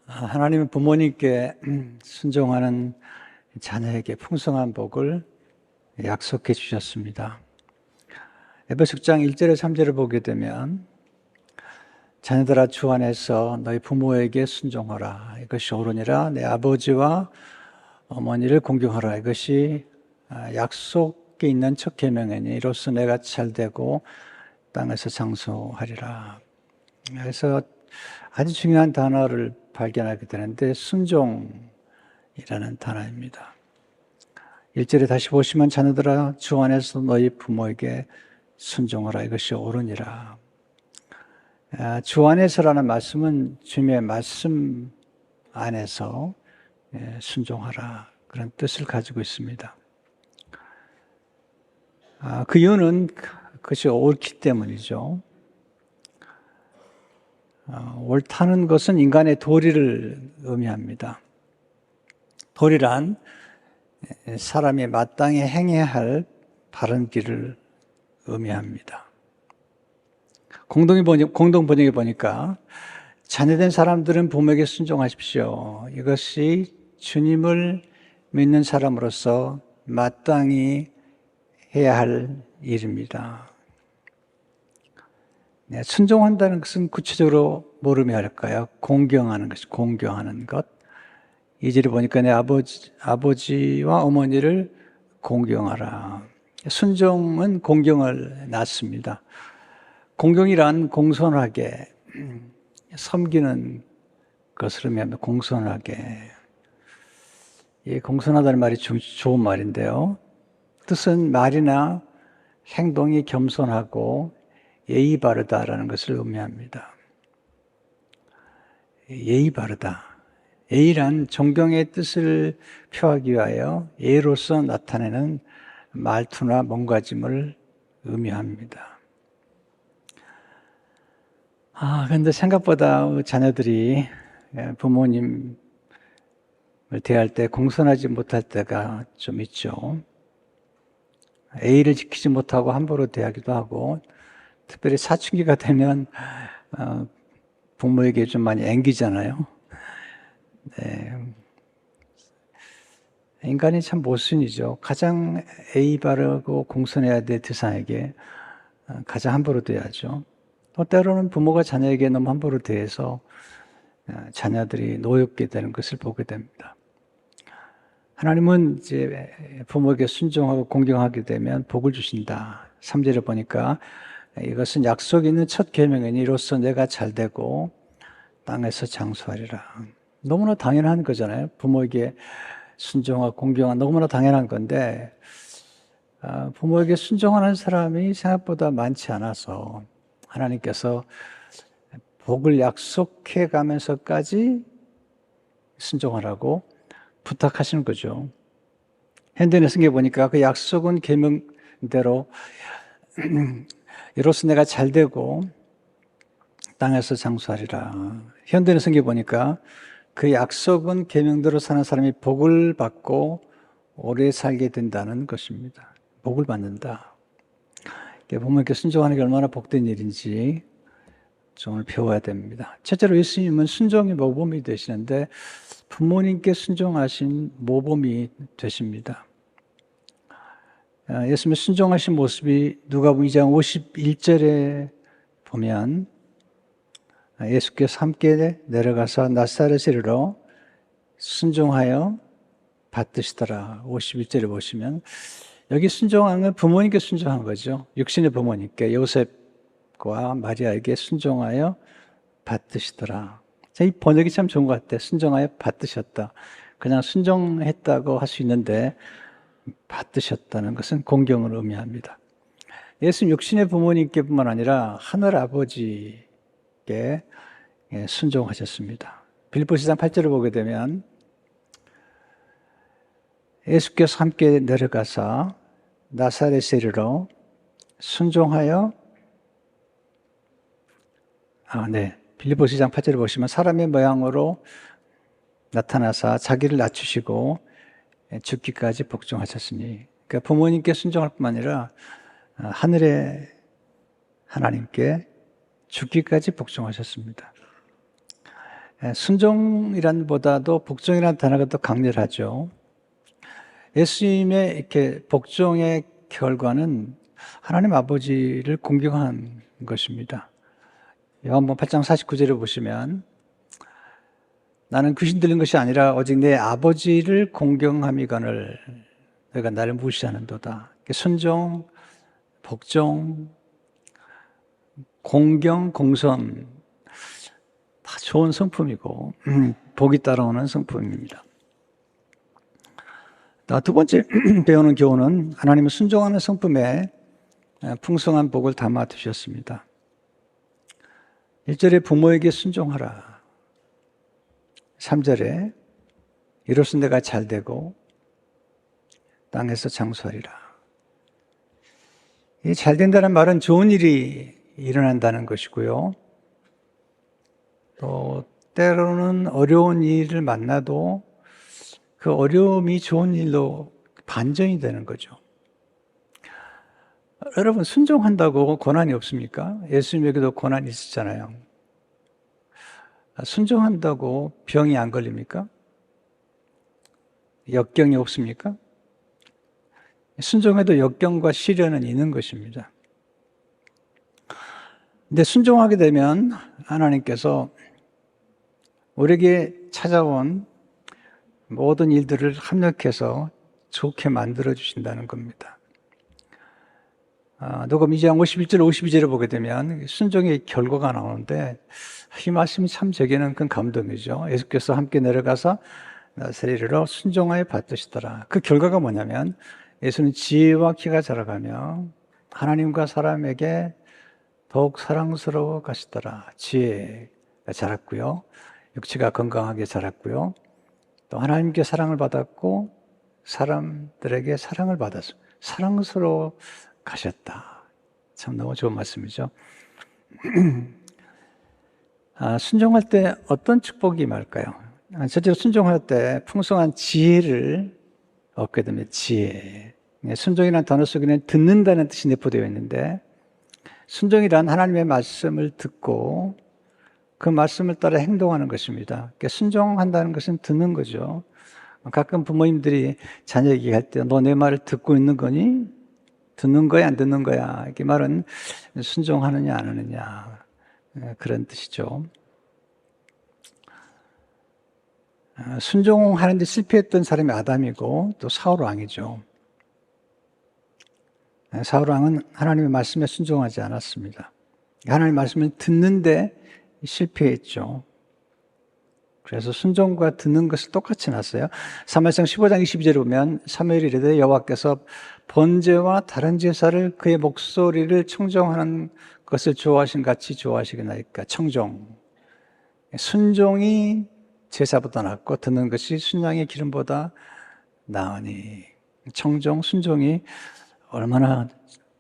하나님은 부모님께 순종하는 자녀에게 풍성한 복을 약속해 주셨습니다. 에베소 6장 1절에 3절을 보게 되면 자녀들아 주 안에서 너희 부모에게 순종하라. 이것이 옳으니라. 내 아버지와 어머니를 공경하라. 이것이 약속에 있는 첫 계명이니 이로써 내가 잘되고 땅에서 장수하리라. 그래서 아주 중요한 단어를 발견하게 되는데 순종이라는 단어입니다. 1절에 다시 보시면 자녀들아 주 안에서 너희 부모에게 순종하라. 이것이 옳으니라. 주 안에서라는 말씀은 주님의 말씀 안에서 순종하라. 그런 뜻을 가지고 있습니다. 그 이유는 그것이 옳기 때문이죠. 옳다는 것은 인간의 도리를 의미합니다. 도리란 사람이 마땅히 행해야 할 바른 길을 의미합니다. 공동 번역에 보니까 자녀된 사람들은 부모에게 순종하십시오. 이것이 주님을 믿는 사람으로서 마땅히 해야 할 일입니다. 순종한다는 것은 구체적으로 뭘 의미할까요? 공경하는 것, 공경하는 것. 2절에 보니까 내 아버지와 어머니를 공경하라. 순종은 공경을 낳습니다. 공경이란 공손하게 섬기는 것을 의미합니다. 공손하게. 이 공손하다는 말이 좋은 말인데요. 뜻은 말이나 행동이 겸손하고 예의 바르다라는 것을 의미합니다. 예의 바르다. 예의란 존경의 뜻을 표하기 위하여 예로서 나타내는 말투나 몸가짐을 의미합니다. 그런데 생각보다 자녀들이 부모님을 대할 때 공손하지 못할 때가 좀 있죠. 예의를 지키지 못하고 함부로 대하기도 하고, 특별히 사춘기가 되면 부모에게 좀 많이 앵기잖아요. 네. 인간이 참 모순이죠. 가장 예의 바르고 공손해야 될 대상에게 가장 함부로 대하죠. 또 때로는 부모가 자녀에게 너무 함부로 대해서 자녀들이 노엽게 되는 것을 보게 됩니다. 하나님은 이제 부모에게 순종하고 공경하게 되면 복을 주신다. 3절에 보니까 이것은 약속이 있는 첫 계명이니 이로써 내가 잘되고 땅에서 장수하리라. 너무나 당연한 거잖아요. 부모에게 순종하고 공경은 너무나 당연한 건데 부모에게 순종하는 사람이 생각보다 많지 않아서 하나님께서 복을 약속해 가면서까지 순종하라고 부탁하시는 거죠. 현대인의 성경에 보니까 그 약속은 계명대로 이로써 내가 잘되고 땅에서 장수하리라. 현대인의 성경에 보니까 그 약속은 계명대로 사는 사람이 복을 받고 오래 살게 된다는 것입니다. 복을 받는다. 부모님께 순종하는 게 얼마나 복된 일인지 오늘 배워야 됩니다. 첫째로 예수님은 순종이 모범이 되시는데 부모님께 순종하신 모범이 되십니다. 예수님의 순종하신 모습이 누가복음 2장 51절에 보면 예수께서 함께 내려가서 나사렛에 이르러 순종하여 받드시더라. 51절에 보시면 여기 순종한 건 부모님께 순종한 거죠. 육신의 부모님께 요셉과 마리아에게 순종하여 받드시더라. 이 번역이 참 좋은 것 같아요. 순종하여 받드셨다. 그냥 순종했다고 할 수 있는데 받드셨다는 것은 공경을 의미합니다. 예수님 육신의 부모님께뿐만 아니라 하늘 아버지께 순종하셨습니다. 빌립보서 2장 8절을 보게 되면 예수께서 함께 내려가서 나사렛에 이르러 순종하여 빌립보서 2장 8절을 보시면 사람의 모양으로 나타나사 자기를 낮추시고 죽기까지 복종하셨으니, 그러니까 부모님께 순종할 뿐만 아니라 하늘의 하나님께 죽기까지 복종하셨습니다. 순종이란 보다도 복종이라는 단어가 더 강렬하죠. 예수님의 이렇게 복종의 결과는 하나님 아버지를 공경한 것입니다. 요한복음 8장 49절을 보시면 나는 귀신 들린 것이 아니라 오직 내 아버지를 공경함이거늘 너희가 나를 무시하는도다. 순종, 복종, 공경, 공선 다 좋은 성품이고 복이 따라오는 성품입니다. 두 번째 배우는 교훈은 하나님은 순종하는 성품에 풍성한 복을 담아 두셨습니다. 1절에 부모에게 순종하라. 3절에 이로써 내가 잘되고 땅에서 장수하리라. 이 잘된다는 말은 좋은 일이 일어난다는 것이고요. 또 때로는 어려운 일을 만나도 그 어려움이 좋은 일로 반전이 되는 거죠. 여러분, 순종한다고 고난이 없습니까? 예수님에게도 고난이 있었잖아요. 순종한다고 병이 안 걸립니까? 역경이 없습니까? 순종해도 역경과 시련은 있는 것입니다. 근데 순종하게 되면 하나님께서 우리에게 찾아온 모든 일들을 합력해서 좋게 만들어 주신다는 겁니다. 누가복음 2장 51절 52절을 보게 되면 순종의 결과가 나오는데 이 말씀이 참 제게는 큰 감동이죠. 예수께서 함께 내려가서 나사렛으로 순종하여 받으시더라. 그 결과가 뭐냐면 예수는 지혜와 키가 자라가며 하나님과 사람에게 더욱 사랑스러워 가시더라. 지혜가 자랐고요. 육체가 건강하게 자랐고요. 또 하나님께 사랑을 받았고 사람들에게 사랑을 받았어. 사랑스러워 가셨다. 참 너무 좋은 말씀이죠. 순종할 때 어떤 축복이 임할까요? 첫째로 순종할 때 풍성한 지혜를 얻게 됩니다. 지혜. 순종이라는 단어 속에는 듣는다는 뜻이 내포되어 있는데 순종이란 하나님의 말씀을 듣고 그 말씀을 따라 행동하는 것입니다. 그러니까 순종한다는 것은 듣는 거죠. 가끔 부모님들이 자녀에게 할 때 너 내 말을 듣고 있는 거니? 듣는 거야, 안 듣는 거야? 이렇게 말은 순종하느냐, 안 하느냐. 그런 뜻이죠. 순종하는 데 실패했던 사람이 아담이고 또 사울 왕이죠. 사울 왕은 하나님의 말씀에 순종하지 않았습니다. 하나님의 말씀을 듣는데 실패했죠. 그래서 순종과 듣는 것을 똑같이 놨어요. 사무엘상 15장 22절에 보면 사무엘이 이르되 여호와께서 번제와 다른 제사를 그의 목소리를 청종하는 것을 좋아하신 같이 좋아하시겠나이까. 청종. 순종이 제사보다 낫고 듣는 것이 순양의 기름보다 나으니. 청종, 순종이 얼마나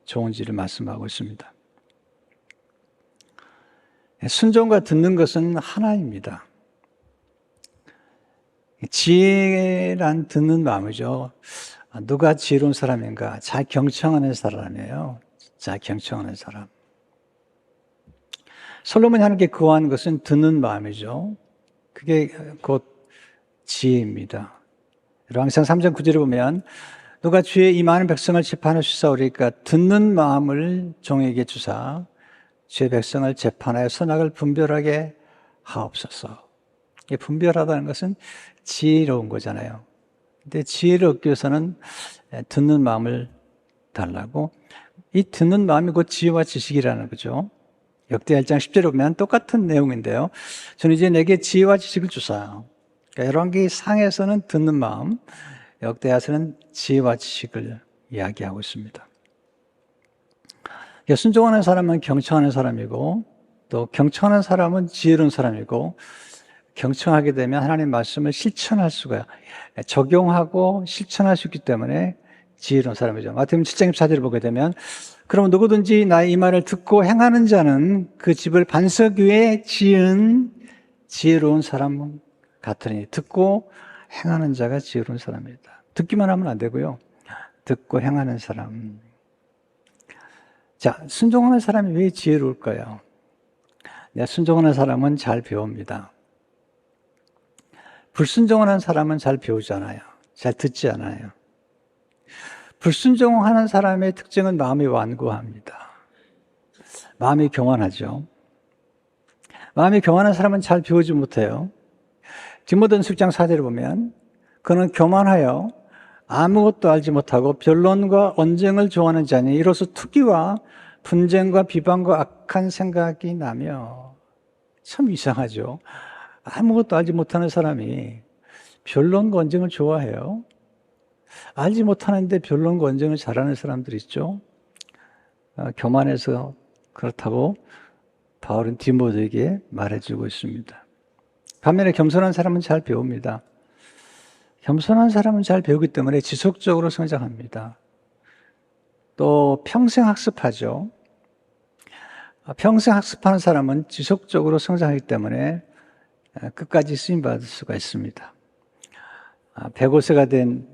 좋은지를 말씀하고 있습니다. 순종과 듣는 것은 하나입니다. 지혜란 듣는 마음이죠. 누가 지혜로운 사람인가? 잘 경청하는 사람이에요. 잘 경청하는 사람. 솔로몬이 하나님께 구한 것은 듣는 마음이죠. 그게 곧 지혜입니다. 왕상 3장 9절에 보면 누가 주의 이 많은 백성을 재판하시사오리까 듣는 마음을 종에게 주사 주의 백성을 재판하여 선악을 분별하게 하옵소서. 분별하다는 것은 지혜로운 거잖아요. 근데 지혜를 얻기 위해서는 듣는 마음을 달라고. 이 듣는 마음이 곧 지혜와 지식이라는 거죠. 역대 1장 10절에 보면 똑같은 내용인데요. 저는 이제 내게 지혜와 지식을 주사. 그러니까 열왕기 상에서는 듣는 마음, 역대하서는 지혜와 지식을 이야기하고 있습니다. 순종하는 사람은 경청하는 사람이고 또 경청하는 사람은 지혜로운 사람이고 경청하게 되면 하나님 말씀을 실천할 수가 적용하고 실천할 수 있기 때문에 지혜로운 사람이죠. 마태복음 7장 24절을 보게 되면 그럼 누구든지 나의 이 말을 듣고 행하는 자는 그 집을 반석 위에 지은 지혜로운 사람 같으니 듣고 행하는 자가 지혜로운 사람입니다. 듣기만 하면 안 되고요. 듣고 행하는 사람. 자, 순종하는 사람이 왜 지혜로울까요? 순종하는 사람은 잘 배웁니다. 불순종하는 사람은 잘 배우지 않아요. 잘 듣지 않아요. 불순종하는 사람의 특징은 마음이 완고합니다. 마음이 교만하죠. 마음이 교만한 사람은 잘 배우지 못해요. 디모데전서 6장 4절을 보면 그는 교만하여 아무것도 알지 못하고 변론과 언쟁을 좋아하는 자니 이로써 투기와 분쟁과 비방과 악한 생각이 나며. 참 이상하죠. 아무것도 알지 못하는 사람이 변론과 언쟁을 좋아해요. 알지 못하는데 변론과 언쟁을 잘하는 사람들 있죠. 교만해서 그렇다고 바울은 디모데에게 말해주고 있습니다. 반면에 겸손한 사람은 잘 배웁니다. 겸손한 사람은 잘 배우기 때문에 지속적으로 성장합니다. 또 평생 학습하죠. 평생 학습하는 사람은 지속적으로 성장하기 때문에 끝까지 쓰임받을 수가 있습니다. 105세가 된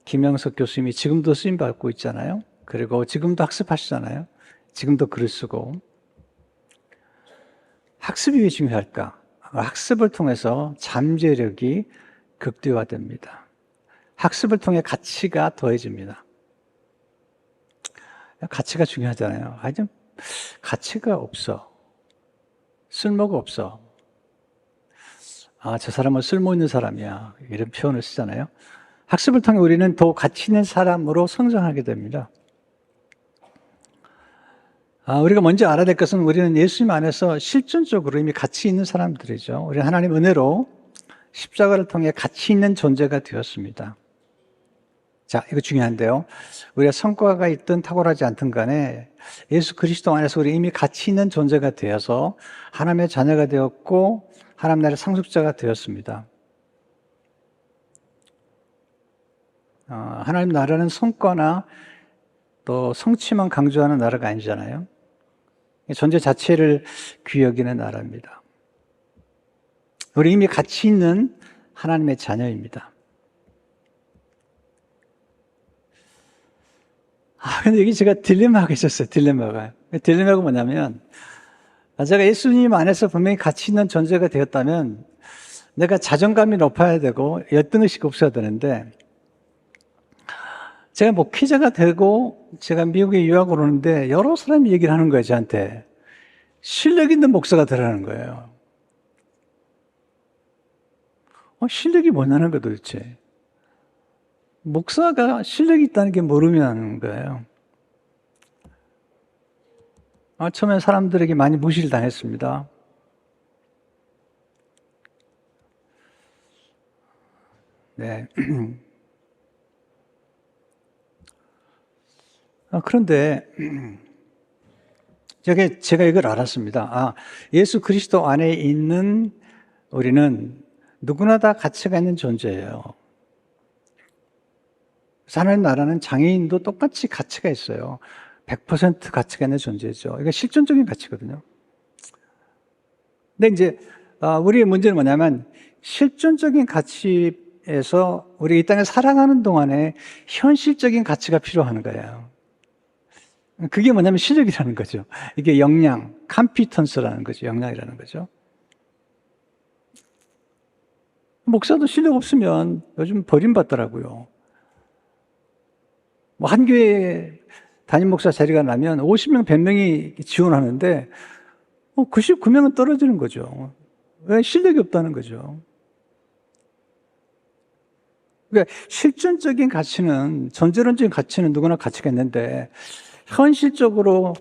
김영석 교수님이 지금도 쓰임받고 있잖아요. 그리고 지금도 학습하시잖아요. 지금도 글을 쓰고. 학습이 왜 중요할까? 학습을 통해서 잠재력이 극대화됩니다. 학습을 통해 가치가 더해집니다. 가치가 중요하잖아요. 아니, 가치가 없어. 쓸모가 없어. 저 사람은 쓸모 있는 사람이야. 이런 표현을 쓰잖아요. 학습을 통해 우리는 더 가치 있는 사람으로 성장하게 됩니다. 우리가 먼저 알아야 될 것은 우리는 예수님 안에서 실존적으로 이미 가치 있는 사람들이죠. 우리 하나님 은혜로 십자가를 통해 가치 있는 존재가 되었습니다. 자, 이거 중요한데요. 우리가 성과가 있든 탁월하지 않든 간에 예수 그리스도 안에서 우리 이미 가치 있는 존재가 되어서 하나님의 자녀가 되었고 하나님 나라의 상속자가 되었습니다. 하나님 나라는 성과나 또 성취만 강조하는 나라가 아니잖아요. 존재 자체를 귀히 여기는 나라입니다. 우리 이미 가치 있는 하나님의 자녀입니다. 근데 여기 제가 딜레마가 있었어요. 딜레마가 뭐냐면, 제가 예수님 안에서 분명히 가치 있는 존재가 되었다면 내가 자존감이 높아야 되고 열등의식이 없어야 되는데, 제가 목회자가 되고 제가 미국에 유학을 오는데 여러 사람이 얘기를 하는 거예요, 저한테. 실력 있는 목사가 되라는 거예요. 실력이 뭐냐는 거 도대체. 목사가 실력이 있다는 게 모르면 거예요. 처음에 사람들에게 많이 무시를 당했습니다. 네. 그런데 제가 이걸 알았습니다. 예수 그리스도 안에 있는 우리는 누구나 다 가치가 있는 존재예요. 하나님 나라는 장애인도 똑같이 가치가 있어요. 100% 가치가 있는 존재죠. 이게 실존적인 가치거든요. 근데 이제 우리의 문제는 뭐냐면 실존적인 가치에서 우리 이 땅에 살아가는 동안에 현실적인 가치가 필요한 거예요. 그게 뭐냐면 실력이라는 거죠. 이게 역량, 컴피턴스라는 거죠. 역량이라는 거죠. 목사도 실력 없으면 요즘 버림받더라고요. 한 교회에 담임 목사 자리가 나면 50명, 100명이 지원하는데 99명은 떨어지는 거죠. 왜? 실력이 없다는 거죠. 그러니까 실존적인 가치는, 전제론적인 가치는 누구나 가치가 있는데 현실적으로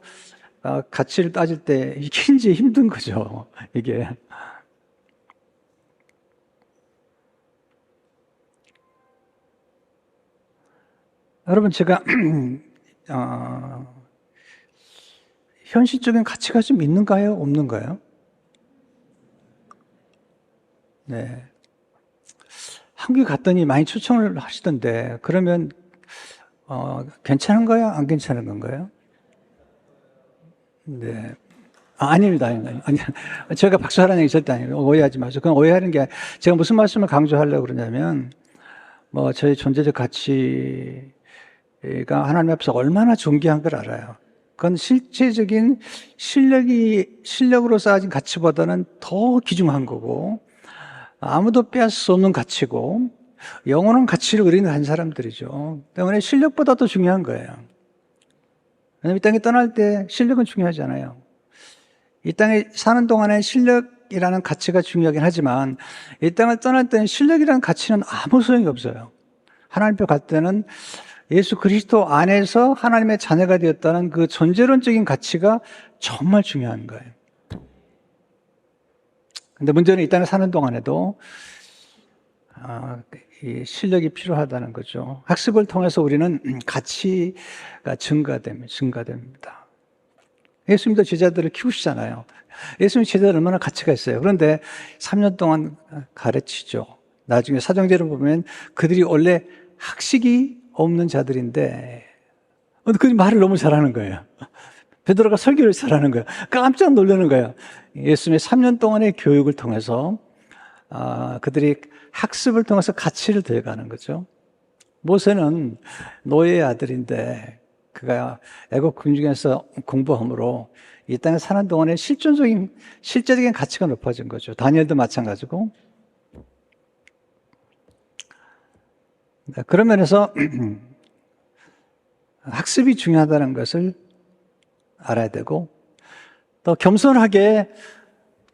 가치를 따질 때 이게 이제 힘든 거죠. 이게. 여러분, 제가 현실적인 가치가 좀 있는가요? 없는가요? 네. 한국에 갔더니 많이 초청을 하시던데, 그러면 괜찮은 거예요? 안 괜찮은 건가요? 네. 아닙니다. 아니, 제가 박수하라는 얘기 절대 아니에요. 오해하지 마세요. 그건 오해하는 게, 제가 무슨 말씀을 강조하려고 그러냐면, 저희 존재적 가치가 하나님 앞에서 얼마나 존귀한 걸 알아요. 그건 실제적인 실력으로 쌓아진 가치보다는 더 귀중한 거고, 아무도 빼앗을 수 없는 가치고 영원한 가치를 우리는 한 사람들이죠. 때문에 실력보다 더 중요한 거예요. 왜냐하면 이 땅에 떠날 때 실력은 중요하지 않아요. 이 땅에 사는 동안에 실력이라는 가치가 중요하긴 하지만 이 땅을 떠날 때는 실력이라는 가치는 아무 소용이 없어요. 하나님 앞에 갈 때는 예수 그리스도 안에서 하나님의 자녀가 되었다는 그 존재론적인 가치가 정말 중요한 거예요. 근데 문제는 이 땅에 사는 동안에도 이 실력이 필요하다는 거죠. 학습을 통해서 우리는 가치가 증가됩니다. 예수님도 제자들을 키우시잖아요. 예수님 제자들 얼마나 가치가 있어요. 그런데 3년 동안 가르치죠. 나중에 사정제를 보면 그들이 원래 학식이 없는 자들인데 그들이 말을 너무 잘하는 거예요. 베드로가 설교를 잘하는 거예요. 깜짝 놀라는 거예요. 예수님의 3년 동안의 교육을 통해서 그들이 학습을 통해서 가치를 더해가는 거죠. 모세는 노예의 아들인데 그가 애국 궁중에서 공부함으로 이 땅에 사는 동안에 실제적인 가치가 높아진 거죠. 다니엘도 마찬가지고. 그런 면에서 학습이 중요하다는 것을 알아야 되고 또 겸손하게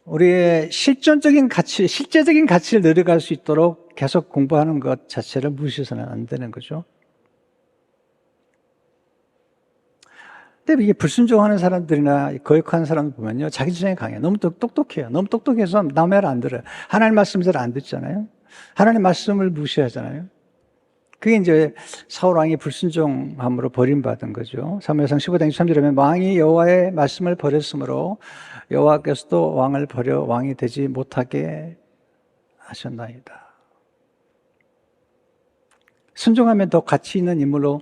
우리의 실제적인 가치를 늘려갈 수 있도록 계속 공부하는 것 자체를 무시해서는 안 되는 거죠. 근데 이게 불순종하는 사람들이나 거역하는 사람들 보면요, 자기 주장이 강해요. 너무 똑똑해요. 너무 똑똑해서 남의 말 안 들어요. 하나님 말씀 잘 안 듣잖아요. 하나님 말씀을 무시하잖아요. 그게 이제 사울 왕이 불순종함으로 버림받은 거죠. 사무엘상 15장 23절에 보면 왕이 여호와의 말씀을 버렸으므로 여호와께서도 왕을 버려 왕이 되지 못하게 하셨나이다. 순종하면 더 가치 있는 인물로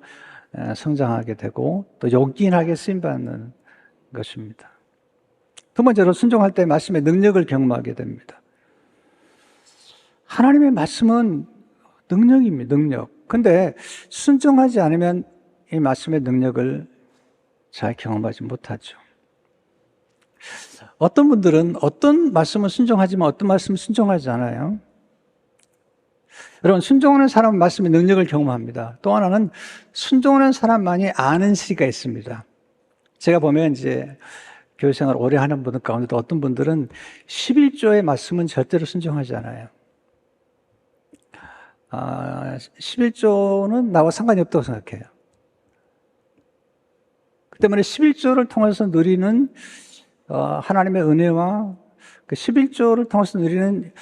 성장하게 되고 또 요긴하게 쓰임받는 것입니다. 두 번째로 순종할 때 말씀의 능력을 경험하게 됩니다. 하나님의 말씀은 능력입니다. 능력. 근데 순종하지 않으면 이 말씀의 능력을 잘 경험하지 못하죠. 어떤 분들은 어떤 말씀은 순종하지만 어떤 말씀은 순종하지 않아요. 여러분, 순종하는 사람은 말씀의 능력을 경험합니다. 또 하나는 순종하는 사람만이 아는 시기가 있습니다. 제가 보면 이제 교회생활 오래 하는 분들 가운데도 어떤 분들은 11조의 말씀은 절대로 순종하지 않아요. 11조는 나와 상관이 없다고 생각해요. 그 때문에 11조를 통해서 누리는 하나님의 은혜와 그 11조를 통해서 누리는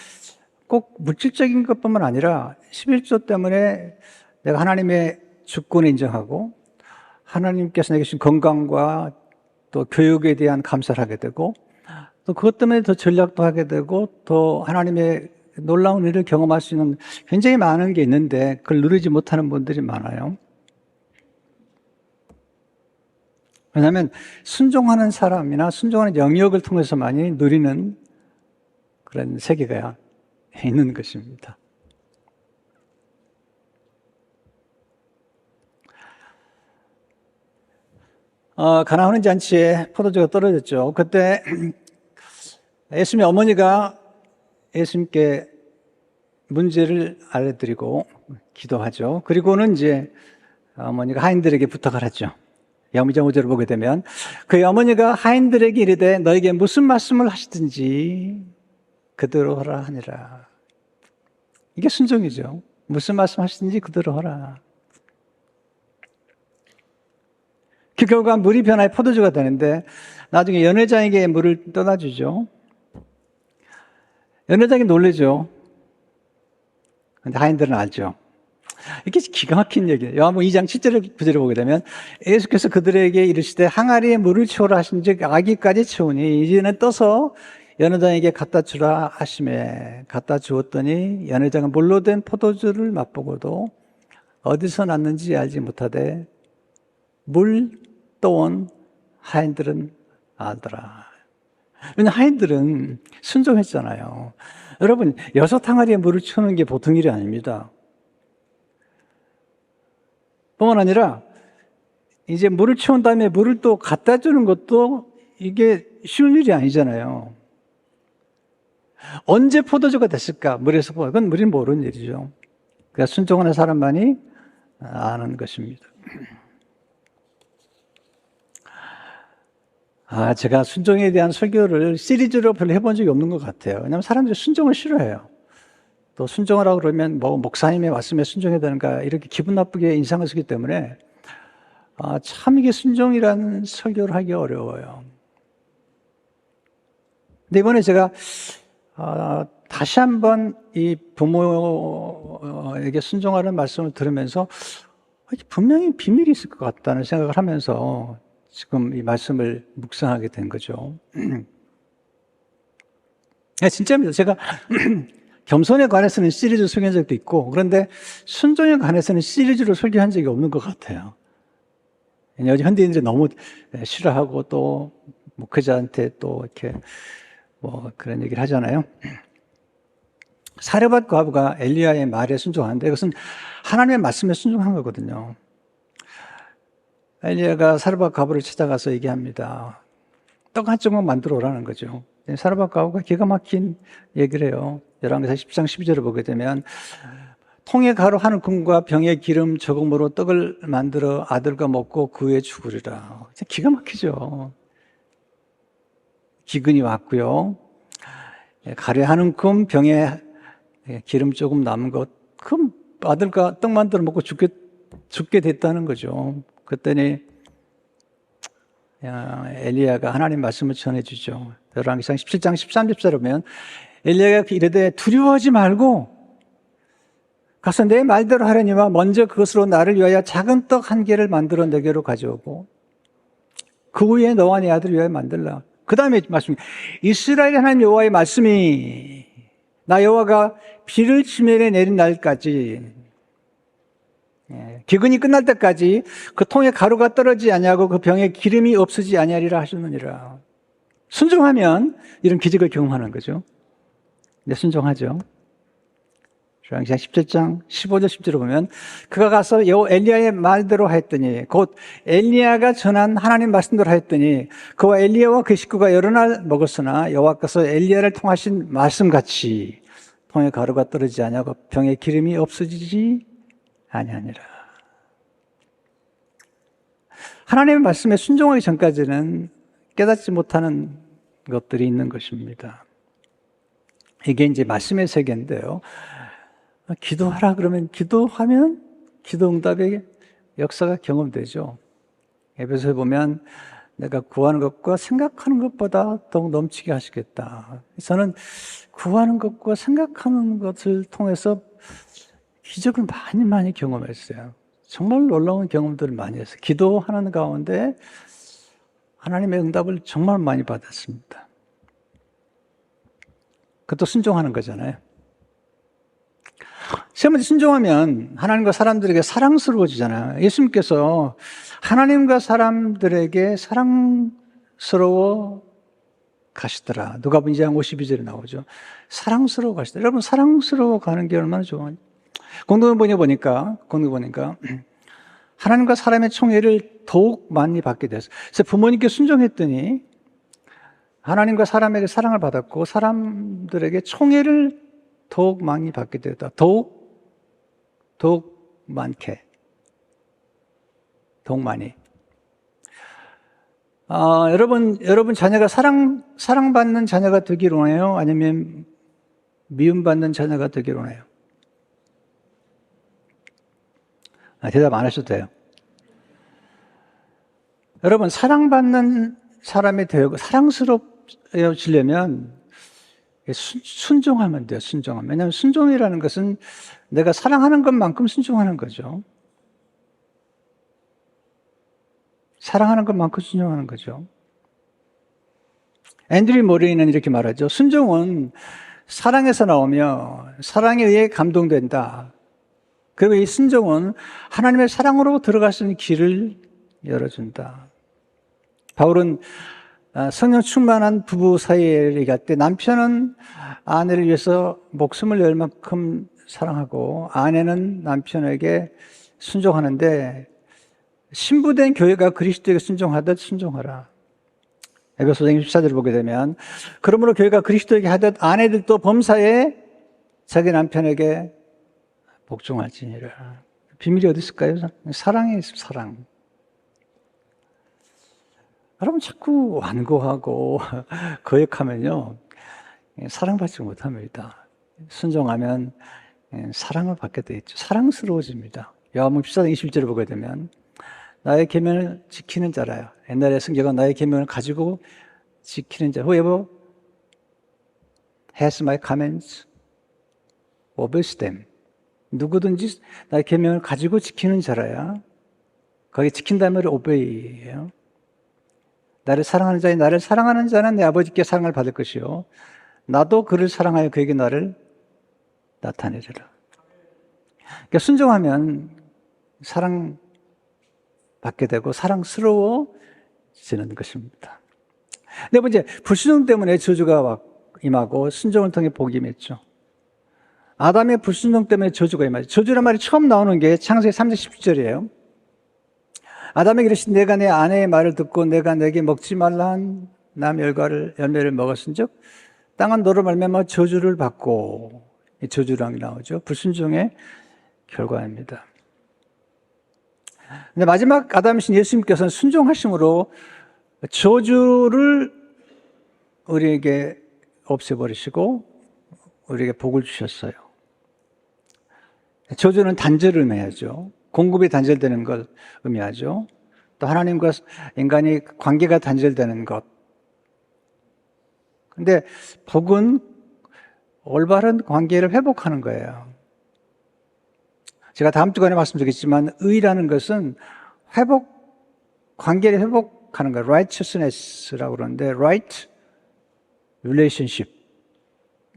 꼭 물질적인 것뿐만 아니라 11조 때문에 내가 하나님의 주권을 인정하고 하나님께서 내게 주신 건강과 또 교육에 대한 감사를 하게 되고 또 그것 때문에 더 전략도 하게 되고 더 하나님의 놀라운 일을 경험할 수 있는 굉장히 많은 게 있는데 그걸 누리지 못하는 분들이 많아요. 왜냐하면 순종하는 사람이나 순종하는 영역을 통해서만이 누리는 그런 세계가 있는 것입니다. 가나 혼인 잔치에 포도주가 떨어졌죠. 그때 예수님의 어머니가 예수님께 문제를 알려드리고 기도하죠. 그리고는 이제 어머니가 하인들에게 부탁을 하죠. 야무장 5절을 보게 되면 그의 어머니가 하인들에게 이르되 너에게 무슨 말씀을 하시든지 그대로 하라 하니라. 이게 순종이죠. 무슨 말씀 하시든지 그대로 하라. 그 결과 물이 변하여 포도주가 되는데 나중에 연회장에게 물을 떠다주죠. 연회장이 놀라죠. 근데 하인들은 알죠. 이게 기가 막힌 얘기예요. 요한복음 2장 7절 9절을 보게 되면 예수께서 그들에게 이르시되 항아리에 물을 채우라 하신즉 아기까지 채우니 이제는 떠서 연회장에게 갖다 주라 하시매 갖다 주었더니 연회장은 물로 된 포도주를 맛보고도 어디서 났는지 알지 못하되 물 떠온 하인들은 알더라. 왜냐하면 하인들은 순종했잖아요. 여러분 6항아리에 물을 채우는 게 보통 일이 아닙니다. 뿐만 아니라 이제 물을 채운 다음에 물을 또 갖다 주는 것도 이게 쉬운 일이 아니잖아요. 언제 포도주가 됐을까? 물에서 그건 우리는 모르는 일이죠. 그러니까 순종하는 사람만이 아는 것입니다. 제가 순종에 대한 설교를 시리즈로 별로 해본 적이 없는 것 같아요. 왜냐하면 사람들이 순종을 싫어해요. 또 순종하라고 그러면 뭐 목사님의 말씀에 순종해야 되는가 이렇게 기분 나쁘게 인상을 쓰기 때문에 참 이게 순종이라는 설교를 하기 어려워요. 근데 이번에 제가 다시 한번 이 부모에게 순종하는 말씀을 들으면서 분명히 비밀이 있을 것 같다는 생각을 하면서 지금 이 말씀을 묵상하게 된 거죠. 진짜입니다. 제가 겸손에 관해서는 시리즈 설교한 적도 있고, 그런데 순종에 관해서는 시리즈로 설교한 적이 없는 것 같아요. 요즘 현대인들이 너무 싫어하고 또 목회자한테 또 이렇게 뭐 그런 얘기를 하잖아요. 사르밧 과부가 엘리야의 말에 순종하는데 이것은 하나님의 말씀에 순종한 거거든요. 엘리야가 사르밧 과부를 찾아가서 얘기합니다. 떡 한 조각 만들어 오라는 거죠. 사르밧 과부가 기가 막힌 얘기를 해요. 열왕기상 10장 12절을 보게 되면 통에 가루 한 움큼과 병에 기름 조금으로 떡을 만들어 아들과 먹고 그 후에 죽으리라. 기가 막히죠. 기근이 왔고요. 가루 한 움큼 병에 기름 조금 남은 것, 그럼 아들과 떡 만들어 먹고 죽게 됐다는 거죠. 그랬더니 엘리야가 하나님 말씀을 전해주죠. 열왕기상 17장 13절에 보면 엘리야가 이르되 두려워하지 말고 가서 내 말대로 하려니와 먼저 그것으로 나를 위하여 작은 떡 한 개를 만들어 내게로 가져오고 그 후에 너와 네 아들을 위하여 만들라. 그 다음에 말씀, 이스라엘 하나님 여호와의 말씀이 나 여호와가 비를 지면에 내린 날까지 기근이 끝날 때까지 그 통에 가루가 떨어지지 아니하고 그 병에 기름이 없어지지 아니하리라 하셨느니라. 순종하면 이런 기적을 경험하는 거죠. 네, 순종하죠. 열왕기상 17장 15절 10절을 보면 그가 가서 엘리야의 말대로 하였더니 곧 엘리야가 전한 하나님 말씀대로 하였더니 그와 엘리야와 그 식구가 여러 날 먹었으나 여호와께서 엘리야를 통하신 말씀같이 통에 가루가 떨어지지 아니하고 병에 기름이 없어지지 아니하니라. 하나님의 말씀에 순종하기 전까지는 깨닫지 못하는 것들이 있는 것입니다. 이게 이제 말씀의 세계인데요. 기도하라 그러면 기도하면 기도 응답의 역사가 경험되죠. 에베소에 보면 내가 구하는 것과 생각하는 것보다 더욱 넘치게 하시겠다. 저는 구하는 것과 생각하는 것을 통해서 기적을 많이 경험했어요. 정말 놀라운 경험들을 많이 했어요. 기도하는 가운데 하나님의 응답을 정말 많이 받았습니다. 그것도 순종하는 거잖아요. 세 번째, 순종하면 하나님과 사람들에게 사랑스러워지잖아요. 예수님께서 하나님과 사람들에게 사랑스러워 가시더라. 누가복음 2장 52절에 나오죠. 사랑스러워 가시더라. 여러분, 사랑스러워 가는 게 얼마나 좋아요. 공동번역에 보니까 하나님과 사람의 총애를 더욱 많이 받게 됐어요. 그래서 부모님께 순종했더니 하나님과 사람에게 사랑을 받았고 사람들에게 총애를 더욱 많이 받게 되었다. 더욱 많게. 더욱 많이. 여러분 자녀가 사랑받는 자녀가 되기를 원해요? 아니면 미움받는 자녀가 되기를 원해요? 대답 안 하셔도 돼요. 여러분, 사랑받는 사람이 되고 사랑스러워지려면 순종하면 돼요. 순종하면. 왜냐하면 순종이라는 것은 내가 사랑하는 것만큼 순종하는 거죠. 사랑하는 것만큼 순종하는 거죠. 앤드류 모레이는 이렇게 말하죠. 순종은 사랑에서 나오며 사랑에 의해 감동된다. 그리고 이 순종은 하나님의 사랑으로 들어갈 수 있는 길을 열어준다. 바울은 성령 충만한 부부 사이에 얘기할 때 남편은 아내를 위해서 목숨을 낼 만큼 사랑하고 아내는 남편에게 순종하는데 신부된 교회가 그리스도에게 순종하듯 순종하라. 에베소서 14절을 보게 되면 그러므로 교회가 그리스도에게 하듯 아내들도 범사에 자기 남편에게 복종할지니라. 비밀이 어디 있을까요? 사랑에 있습니다. 사랑. 여러분 자꾸 완고하고 거역하면요 사랑받지 못합니다. 순종하면 사랑을 받게 돼 있죠. 사랑스러워집니다. 요한복음 14장 21절을 보게 되면 나의 계명을 지키는 자라요. 옛날에 성경은 나의 계명을 가지고 지키는 자. Whoever has my commands obeys them. 누구든지 나의 계명을 가지고 지키는 자라야. 거기 지킨다는 말이 obey예요. 나를 사랑하는 자인 나를 사랑하는 자는 내 아버지께 사랑을 받을 것이요 나도 그를 사랑하여 그에게 나를 나타내리라. 그러니까 순종하면 사랑받게 되고 사랑스러워지는 것입니다. 네 번째, 불순종 때문에 저주가 임하고 순종을 통해 복이 임했죠. 아담의 불순종 때문에 저주가 임하죠. 저주란 말이 처음 나오는 게 창세기 3장 17절이에요. 아담에게 이르시되 내가 내 아내의 말을 듣고 내가 내게 먹지 말라 한 남 열매를 먹었은즉 땅은 너로 말미암아 저주를 받고, 이 저주랑이 나오죠. 불순종의 결과입니다. 근데 마지막 아담이신 예수님께서는 순종하심으로 저주를 우리에게 없애버리시고 우리에게 복을 주셨어요. 저주는 단절을 의미하죠. 공급이 단절되는 걸 의미하죠. 또 하나님과 인간이 관계가 단절되는 것. 근데 복은 올바른 관계를 회복하는 거예요. 제가 다음 주간에 말씀드리겠지만 의라는 것은 관계를 회복하는 거예요. righteousness라고 그러는데 right relationship.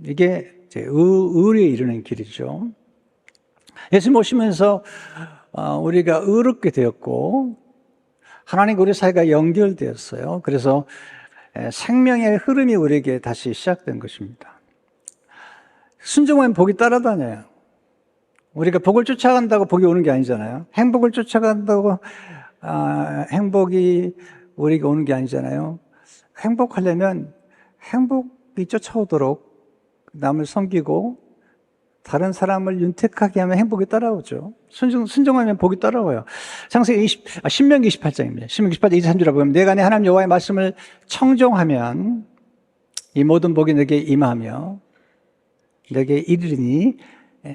이게 이제 의에 이르는 길이죠. 예수님 오시면서 우리가 의롭게 되었고 하나님과 우리 사이가 연결되었어요. 그래서 생명의 흐름이 우리에게 다시 시작된 것입니다. 순종하면 복이 따라다녀요. 우리가 복을 쫓아간다고 복이 오는 게 아니잖아요. 행복을 쫓아간다고 행복이 우리에게 오는 게 아니잖아요. 행복하려면 행복이 쫓아오도록 남을 섬기고 다른 사람을 윤택하게 하면 행복이 따라오죠. 순종하면 복이 따라와요. 신명기 28장입니다. 신명기 28장 23절에 보면 내가 내 하나님 여호와의 말씀을 청종하면 이 모든 복이 내게 임하며 내게 이르리니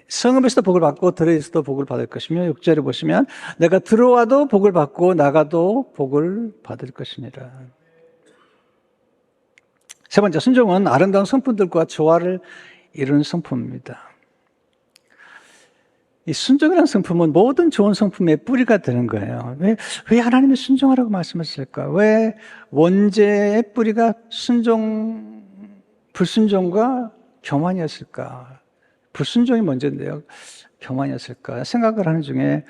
성읍에서도 복을 받고 들에서도 복을 받을 것이며 6절에 보시면 내가 들어와도 복을 받고 나가도 복을 받을 것이니라. 세 번째, 순종은 아름다운 성품들과 조화를 이루는 성품입니다. 이 순종이라는 성품은 모든 좋은 성품의 뿌리가 되는 거예요. 왜 하나님이 순종하라고 말씀하실까? 왜 원죄의 뿌리가 불순종과 교만이었을까? 불순종이 먼저인데요. 교만이었을까? 생각을 하는 중에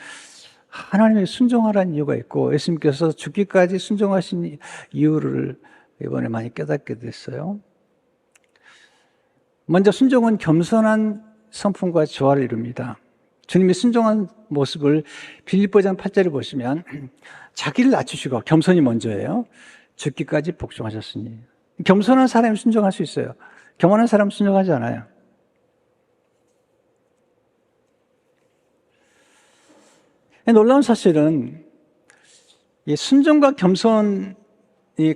하나님이 순종하라는 이유가 있고 예수님께서 죽기까지 순종하신 이유를 이번에 많이 깨닫게 됐어요. 먼저 순종은 겸손한 성품과 조화를 이룹니다. 주님이 순종한 모습을 빌립보장 8절을 보시면 자기를 낮추시고 겸손이 먼저예요. 죽기까지 복종하셨으니. 겸손한 사람이 순종할 수 있어요. 교만한 사람은 순종하지 않아요. 놀라운 사실은 이 순종과 겸손이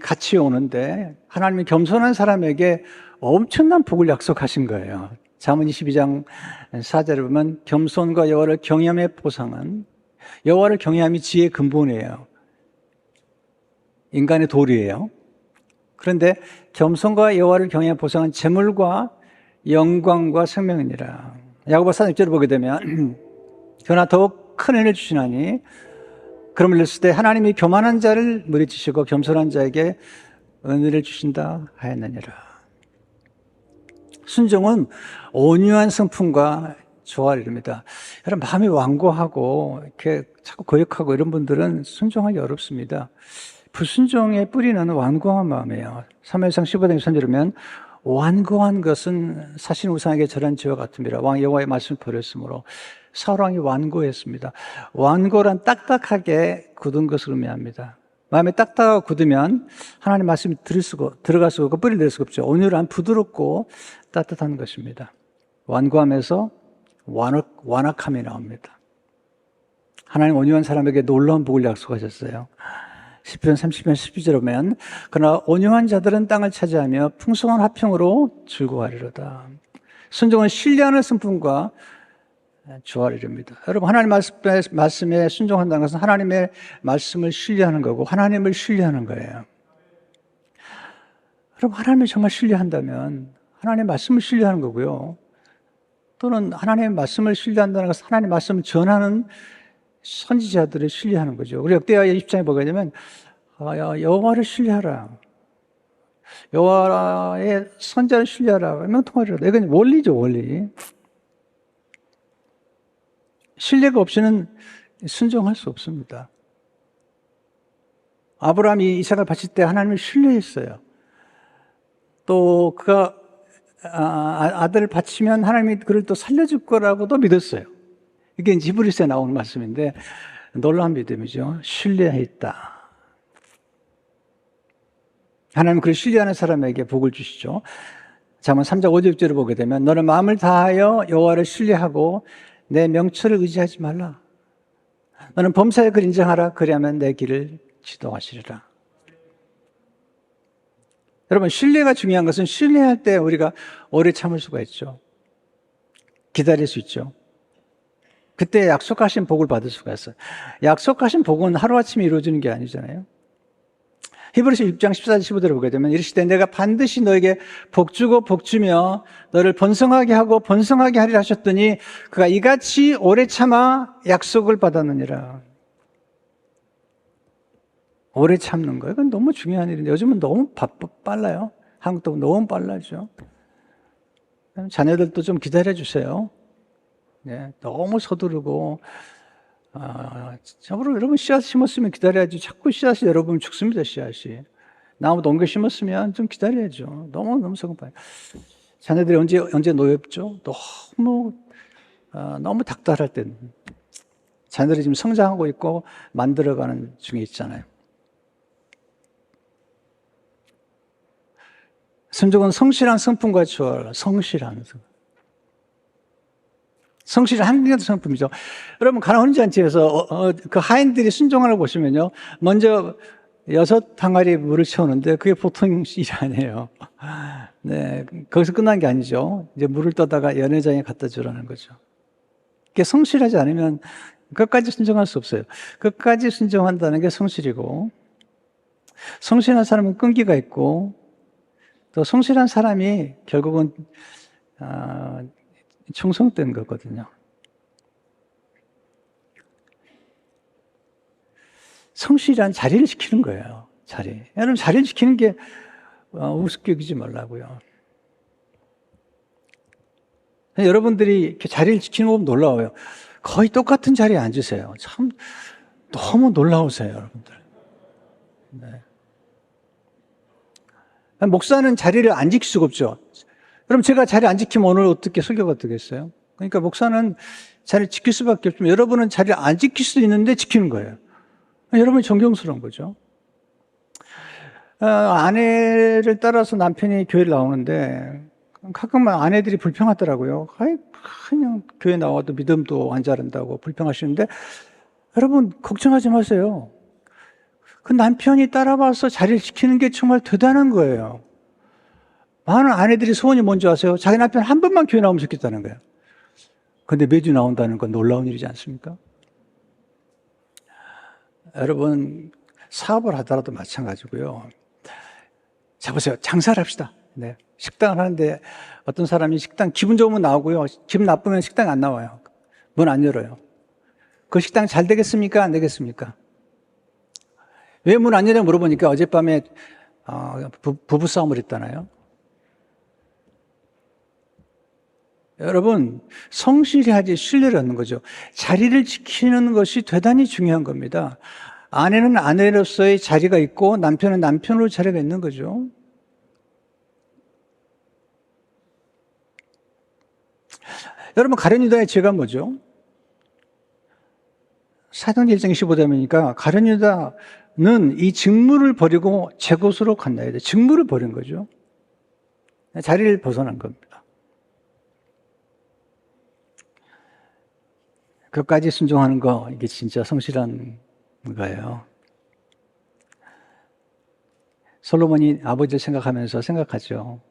같이 오는데 하나님이 겸손한 사람에게 엄청난 복을 약속하신 거예요. 잠언 22장 4절을 보면 겸손과 여호와를 경외함의 보상은 여호와를 경외함이 지혜의 근본이에요. 인간의 도리예요. 그런데 겸손과 여호와를 경외함의 보상은 재물과 영광과 생명이니라. 야고보 4장 6절을 보게 되면 그러나 더욱 큰 은혜를 주시나니 그러므로 이랬을 때 하나님이 교만한 자를 물리치시고 겸손한 자에게 은혜를 주신다 하였느니라. 순종은 온유한 성품과 조화를 이룹니다. 여러분 마음이 완고하고 이렇게 자꾸 거역하고 이런 분들은 순종하기 어렵습니다. 불순종의 뿌리는 완고한 마음이에요. 사무엘상 15장 3절에 보면 완고한 것은 사신 우상에게 절한 죄와 같음이라. 왕 여호와의 말씀을 버렸으므로 사울 왕이 완고했습니다. 완고란 딱딱하게 굳은 것을 의미합니다. 마음에 딱딱하고 굳으면 하나님 말씀이 들어갈 수가 없고 뿌리를 낼 수가 없죠. 온유한 부드럽고 따뜻한 것입니다. 완고함에서 완악함이 나옵니다. 하나님 온유한 사람에게 놀라운 복을 약속하셨어요. 시편 30편 12절에 보면 그러나 온유한 자들은 땅을 차지하며 풍성한 화평으로 즐거워하리로다. 순종은 신뢰하는 성품과 조화를 이룹니다. 여러분, 하나님 말씀에 순종한다는 것은 하나님의 말씀을 신뢰하는 거고 하나님을 신뢰하는 거예요. 여러분, 하나님을 정말 신뢰한다면 하나님의 말씀을 신뢰하는 거고요. 또는 하나님의 말씀을 신뢰한다는 것은 하나님의 말씀을 전하는 선지자들을 신뢰하는 거죠. 우리 역대하의 입장에 보게 되면 여호와를 신뢰하라. 여호와의 선자를 신뢰하라. 명통하리라. 이건 원리죠, 원리. 신뢰가 없이는 순종할 수 없습니다. 아브라함이 이삭을 바칠 때 하나님을 신뢰했어요. 또 그가 아들을 바치면 하나님이 그를 또 살려줄 거라고도 믿었어요. 이게 이제 히브리서에 나오는 말씀인데 놀라운 믿음이죠. 신뢰했다. 하나님은 그를 신뢰하는 사람에게 복을 주시죠. 잠언 3장 5, 6절을 보게 되면 너는 마음을 다하여 여호와를 신뢰하고 내 명철을 의지하지 말라. 너는 범사에 그를 인정하라. 그리하면 내 길을 지도하시리라. 여러분, 신뢰가 중요한 것은 신뢰할 때 우리가 오래 참을 수가 있죠. 기다릴 수 있죠. 그때 약속하신 복을 받을 수가 있어요. 약속하신 복은 하루아침에 이루어지는 게 아니잖아요. 히브리서 6장 14절 15절을 보게 되면 이르시되 내가 반드시 너에게 복주고 복주며 너를 번성하게 하고 번성하게 하리라 하셨더니 그가 이같이 오래 참아 약속을 받았느니라. 오래 참는 거예요. 이건 너무 중요한 일인데 요즘은 너무 빨라요. 한국도 너무 빨라죠. 자녀들도 좀 기다려 주세요. 네, 너무 서두르고 여러분 씨앗 심었으면 기다려야지. 자꾸 씨앗이 여러분 죽습니다. 씨앗이 나무도 옮겨 심었으면 좀 기다려야죠. 너무 성급해요. 자녀들이 언제 노엽죠? 너무 닥달할 때 자녀들이 지금 성장하고 있고 만들어가는 중에 있잖아요. 순종은 성실한 성품과 조화를 성실한 성실한 한국의 성품이죠. 여러분, 가나안 혼인잔치에서 그 하인들이 순종하는 걸 보시면요, 먼저 6항아리 물을 채우는데 그게 보통 일이 아니에요. 네, 거기서 끝난 게 아니죠. 이제 물을 떠다가 연회장에 갖다 주라는 거죠. 그게 성실하지 않으면 끝까지 순종할 수 없어요. 끝까지 순종한다는 게 성실이고, 성실한 사람은 끈기가 있고, 또 성실한 사람이 결국은 충성된 거거든요. 성실한 자리를 지키는 거예요. 여러분, 자리를 지키는 게 우습게 여기지 말라고요. 여러분들이 이렇게 자리를 지키는 거 보면 놀라워요. 거의 똑같은 자리에 앉으세요. 참 너무 놀라우세요, 여러분들. 네. 목사는 자리를 안 지킬 수가 없죠. 그럼 제가 자리 안 지키면 오늘 어떻게 설교가 되겠어요? 그러니까 목사는 자리를 지킬 수밖에 없지만 여러분은 자리를 안 지킬 수도 있는데 지키는 거예요. 여러분이 존경스러운 거죠. 아내를 따라서 남편이 교회를 나오는데 가끔 아내들이 불평하더라고요. 그냥 교회 나와도 믿음도 안 자른다고 불평하시는데 여러분 걱정하지 마세요. 그 남편이 따라와서 자리를 지키는 게 정말 대단한 거예요. 많은 아내들이 소원이 뭔지 아세요? 자기 남편 한 번만 교회 나오면 좋겠다는 거예요. 근데 매주 나온다는 건 놀라운 일이지 않습니까? 여러분, 사업을 하더라도 마찬가지고요. 자, 보세요. 장사를 합시다. 네. 식당을 하는데 어떤 사람이 식당 기분 좋으면 나오고요. 기분 나쁘면 식당 안 나와요. 문 안 열어요. 그 식당 잘 되겠습니까? 안 되겠습니까? 왜 문 안 열냐고 물어보니까 어젯밤에 부부싸움을 했잖아요. 여러분, 성실히 하지 신뢰를 얻는 거죠. 자리를 지키는 것이 대단히 중요한 겁니다. 아내는 아내로서의 자리가 있고 남편은 남편으로 자리가 있는 거죠. 여러분, 가룟 유다의 죄가 뭐죠? 사도행전 1장 25절이니까 가룟 유다는 이 직무를 버리고 제 곳으로 건너야 돼. 직무를 버린 거죠. 자리를 벗어난 겁니다. 그것까지 순종하는 거, 이게 진짜 성실한 거예요. 솔로몬이 아버지를 생각하죠.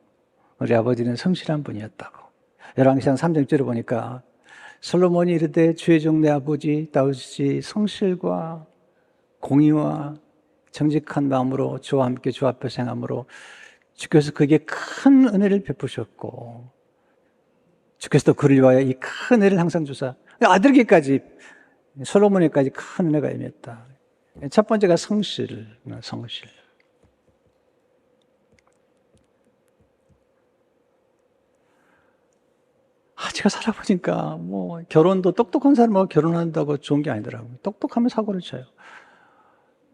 우리 아버지는 성실한 분이었다고. 열왕기상 3장 1절을 보니까 솔로몬이 이르되 주의 종 내 아버지 다윗이 성실과 공의와 정직한 마음으로 주와 함께 주 앞에서 행함으로 주께서 그에게 큰 은혜를 베푸셨고 주께서도 그를 위하여 이 큰 은혜를 항상 주사 아들에게까지 솔로몬에게까지 큰 은혜가 임했다. 첫 번째가 성실. 제가 살아보니까 결혼도 똑똑한 사람하고 결혼한다고 좋은 게 아니더라고요. 똑똑하면 사고를 쳐요.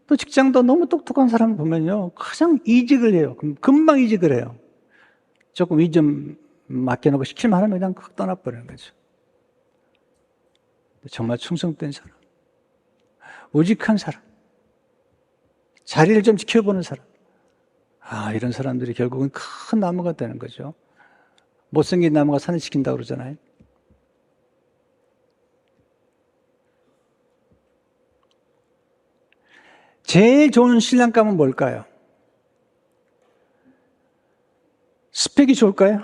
또 직장도 너무 똑똑한 사람 보면요, 가장 이직을 해요. 금방 이직을 해요. 조금 일 좀 맡겨놓고 시킬만 하면 그냥 확 떠나버리는 거죠. 정말 충성된 사람, 우직한 사람, 자리를 좀 지켜보는 사람. 이런 사람들이 결국은 큰 나무가 되는 거죠. 못생긴 나무가 산을 지킨다고 그러잖아요. 제일 좋은 신랑감은 뭘까요? 스펙이 좋을까요?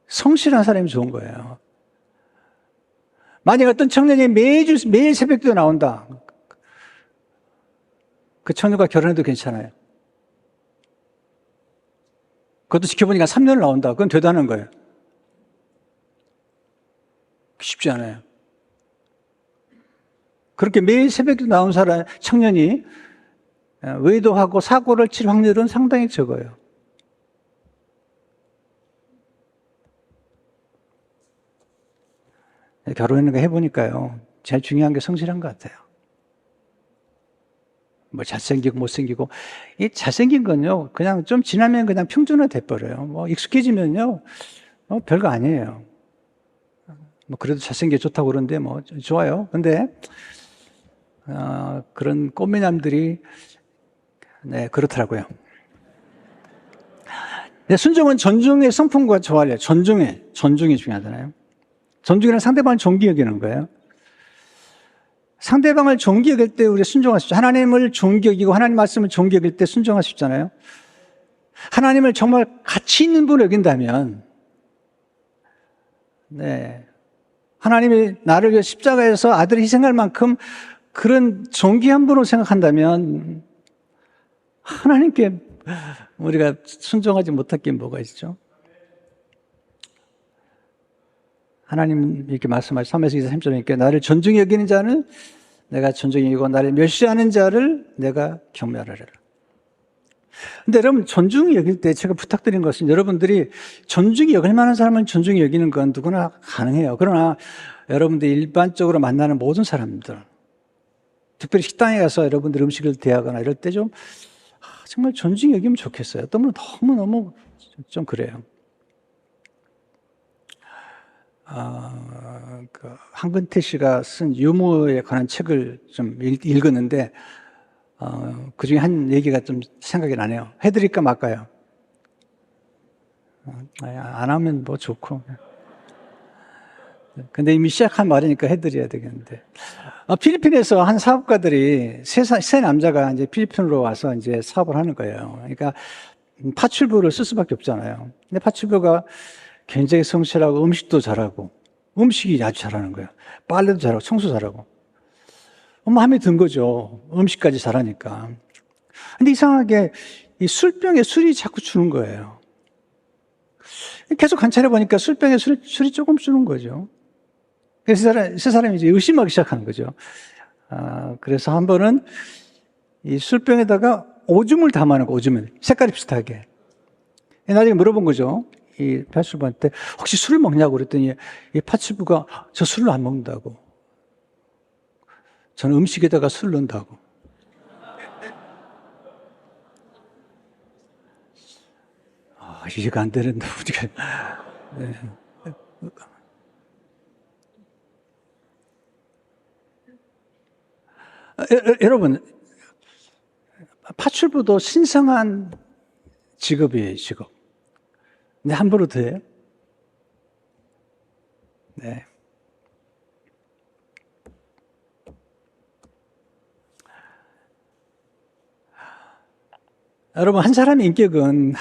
성실한 사람이 좋은 거예요. 만약 어떤 청년이 매일 새벽도 나온다. 그 청년과 결혼해도 괜찮아요. 그것도 지켜보니까 3년을 나온다. 그건 대단한 거예요. 쉽지 않아요. 그렇게 매일 새벽도 나온 청년이 외도하고 사고를 칠 확률은 상당히 적어요. 결혼을 해보니까요, 제일 중요한 게 성실한 것 같아요. 잘생기고 못생기고, 이 잘생긴 건요, 그냥 좀 지나면 그냥 평준화 돼버려요. 익숙해지면요, 별거 아니에요. 그래도 잘생겨 좋다고 그러는데, 좋아요. 근데, 그런 꽃미남들이, 네, 그렇더라고요. 네, 순종은 존중의 성품과 조화를, 존중이 중요하잖아요. 존중이란 상대방을 존귀 여기는 거예요. 상대방을 존귀 여길 때 우리 순종할 수 있죠. 하나님을 존귀 여기고 하나님 말씀을 존귀 여길 때 순종할 수 있잖아요. 하나님을 정말 가치 있는 분으로 여긴다면, 네, 하나님이 나를 위해 십자가에서 아들을 희생할 만큼 그런 존귀한 분으로 생각한다면 하나님께 우리가 순종하지 못할 게 뭐가 있죠? 하나님 이렇게 말씀하시죠. 3에서 23절이니까 나를 존중히 여기는 자는 내가 존중히 여기고 나를 멸시하는 자를 내가 경멸하리라. 근데 여러분, 존중히 여길 때 제가 부탁드린 것은 여러분들이 존중히 여길 만한 사람을 존중히 여기는 건 누구나 가능해요. 그러나 여러분들이 일반적으로 만나는 모든 사람들, 특별히 식당에 가서 여러분들 음식을 대하거나 이럴 때 좀 정말 존중히 여기면 좋겠어요. 너무너무 좀 그래요. 한근태 씨가 쓴 유머에 관한 책을 좀 읽었는데, 그 중에 한 얘기가 좀 생각이 나네요. 해드릴까 말까요? 안 하면 좋고. 근데 이미 시작한 말이니까 해드려야 되겠는데. 필리핀에서 한 사업가들이 세 남자가 이제 필리핀으로 와서 이제 사업을 하는 거예요. 그러니까 파출부를 쓸 수밖에 없잖아요. 근데 파출부가 굉장히 성실하고 음식도 잘하고 음식이 아주 잘하는 거예요. 빨래도 잘하고 청소 잘하고. 마음에 든 거죠. 음식까지 잘하니까. 근데 이상하게 이 술병에 술이 자꾸 주는 거예요. 계속 관찰해 보니까 술병에 술이 조금 주는 거죠. 그래서 세 사람이 이제 의심하기 시작하는 거죠. 그래서 한 번은 이 술병에다가 오줌을 담아놓고, 오줌을 색깔이 비슷하게. 나중에 물어본 거죠. 이 파출부한테 혹시 술을 먹냐고 그랬더니 이 파출부가 저 술을 안 먹는다고. 저는 음식에다가 술을 넣는다고. 이해가 안 되는데 우리가. 네. 여러분, 파출부도 신성한 직업이에요, 직업. 근데 함부로 돼요? 네. 여러분, 한 사람의 인격은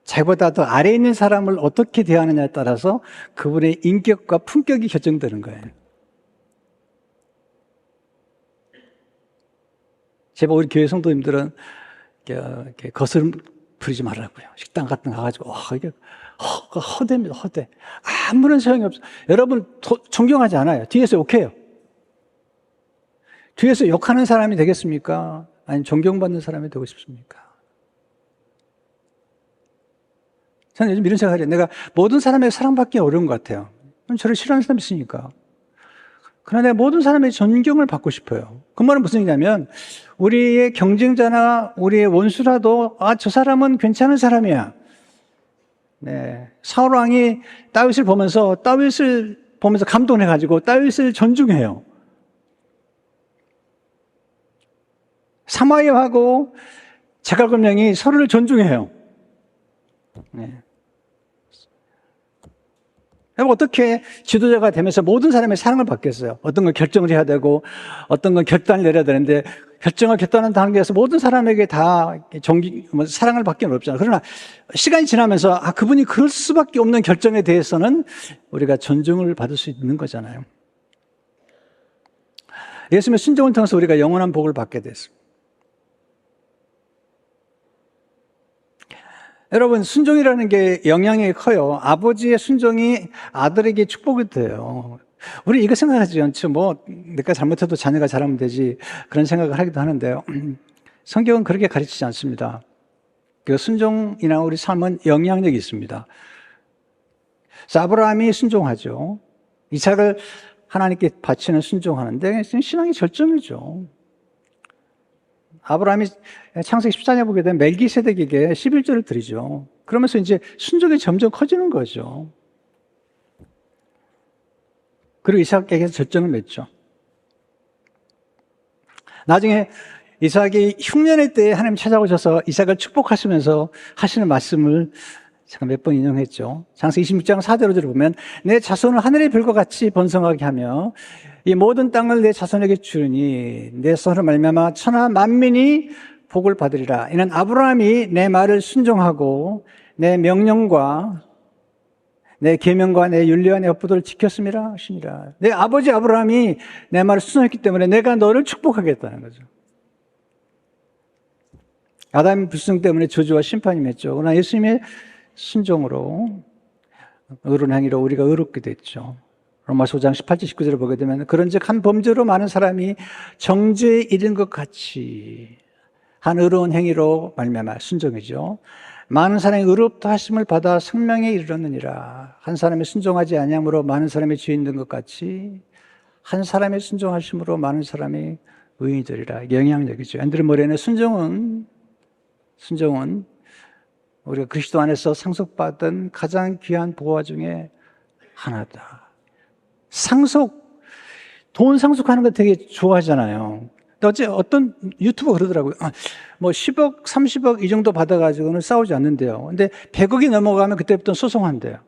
자기보다 더 아래에 있는 사람을 어떻게 대하느냐에 따라서 그분의 인격과 품격이 결정되는 거예요. 제발 우리 교회 성도님들은 이렇게 거스름 부리지 말라고요. 식당 같은 거 가가지고, 이게 허대입니다, 허대. 아무런 소용이 없어. 여러분, 존경하지 않아요. 뒤에서 욕해요. 뒤에서 욕하는 사람이 되겠습니까? 아니면 존경받는 사람이 되고 싶습니까? 저는 요즘 이런 생각을 해요. 내가 모든 사람에게 사랑받기 어려운 것 같아요. 저를 싫어하는 사람이 있으니까. 그러나 내가 모든 사람의 존경을 받고 싶어요. 그 말은 무슨 얘기냐면, 우리의 경쟁자나 우리의 원수라도, 저 사람은 괜찮은 사람이야. 네. 사울 왕이 다윗을 보면서 감동해가지고 다윗을 존중해요. 사마리아하고 제갈검령이 서로를 존중해요. 네. 어떻게 지도자가 되면서 모든 사람의 사랑을 받겠어요? 어떤 걸 결정을 해야 되고, 어떤 건 결단을 내려야 되는데, 결단하는 단계에서 모든 사람에게 다 사랑을 받기는 어렵잖아요. 그러나 시간이 지나면서, 그분이 그럴 수밖에 없는 결정에 대해서는 우리가 존중을 받을 수 있는 거잖아요. 예수님의 순종을 통해서 우리가 영원한 복을 받게 됐습니다. 여러분, 순종이라는 게 영향이 커요. 아버지의 순종이 아들에게 축복이 돼요. 우리 이거 생각하지 않죠? 내가 잘못해도 자녀가 잘하면 되지. 그런 생각을 하기도 하는데요. 성경은 그렇게 가르치지 않습니다. 그 순종이나 우리 삶은 영향력이 있습니다. 그래서 아브라함이 순종하죠. 이삭을 하나님께 바치는 순종하는데 신앙이 절정이죠. 아브라함이 창세기 14장에 보게 되면 멜기세덱에게 11조를 드리죠. 그러면서 이제 순종이 점점 커지는 거죠. 그리고 이삭에게 절정을 맺죠. 나중에 이삭이 흉년의 때에 하나님 찾아오셔서 이삭을 축복하시면서 하시는 말씀을 제가 몇 번 인용했죠. 창세기 26장 4절을 보면 내 자손을 하늘의 별과 같이 번성하게 하며 이 모든 땅을 내 자손에게 주니 내 son으로 말미암아 천하 만민이 복을 받으리라. 이는 아브라함이 내 말을 순종하고 내 명령과 내 계명과 내 윤리와 내 법도를 지켰음이라 하시니라. 내 아버지 아브라함이 내 말을 순종했기 때문에 내가 너를 축복하겠다는 거죠. 아담의 불순 때문에 저주와 심판이 맺죠. 그러나 예수님의 순종으로 의로운 행위로 우리가 의롭게 됐죠. 로마서 5장 18절 19절을 보게 되면 그런즉 한 범죄로 많은 사람이 정죄에 이른 것 같이 한 의로운 행위로 말미암아 순종이죠. 많은 사람이 의롭다 하심을 받아 생명에 이르렀느니라. 한 사람이 순종하지 아니함으로 많은 사람이 죄인 된 것 같이 한 사람의 순종하심으로 많은 사람이 의인이 되리라. 영향력이죠. 앤드류 모레는 순종은 우리가 그리스도 안에서 상속받은 가장 귀한 보화 중에 하나다. 돈 상속하는 거 되게 좋아하잖아요. 어제 어떤 유튜버 그러더라고요. 10억, 30억 이 정도 받아가지고는 싸우지 않는데요. 근데 100억이 넘어가면 그때부터 소송한대요.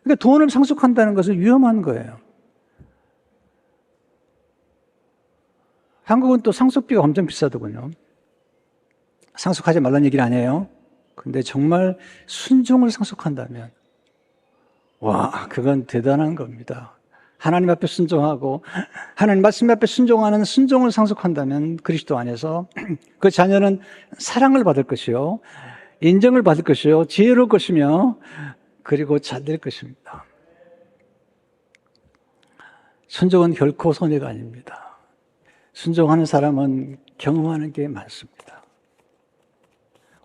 그러니까 돈을 상속한다는 것은 위험한 거예요. 한국은 또 상속비가 엄청 비싸더군요. 상속하지 말라는 얘기는 아니에요. 근데 정말 순종을 상속한다면 그건 대단한 겁니다. 하나님 앞에 순종하고 하나님 말씀 앞에 순종하는 순종을 상속한다면 그리스도 안에서 그 자녀는 사랑을 받을 것이요, 인정을 받을 것이요, 지혜로울 것이며 그리고 잘될 것입니다. 순종은 결코 손해가 아닙니다. 순종하는 사람은 경험하는 게 많습니다.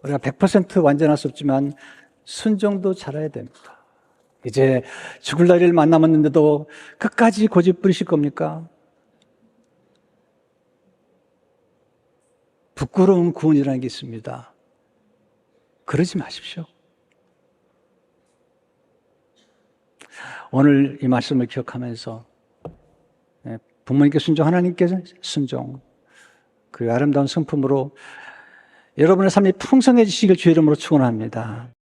우리가 100% 완전할 수 없지만 순종도 잘해야 됩니다. 이제 죽을 날을 만남았는데도 끝까지 고집 부리실 겁니까? 부끄러운 구원이라는 게 있습니다. 그러지 마십시오. 오늘 이 말씀을 기억하면서 부모님께 순종, 하나님께 순종. 그 아름다운 성품으로 여러분의 삶이 풍성해지시길 주의 이름으로 축원합니다.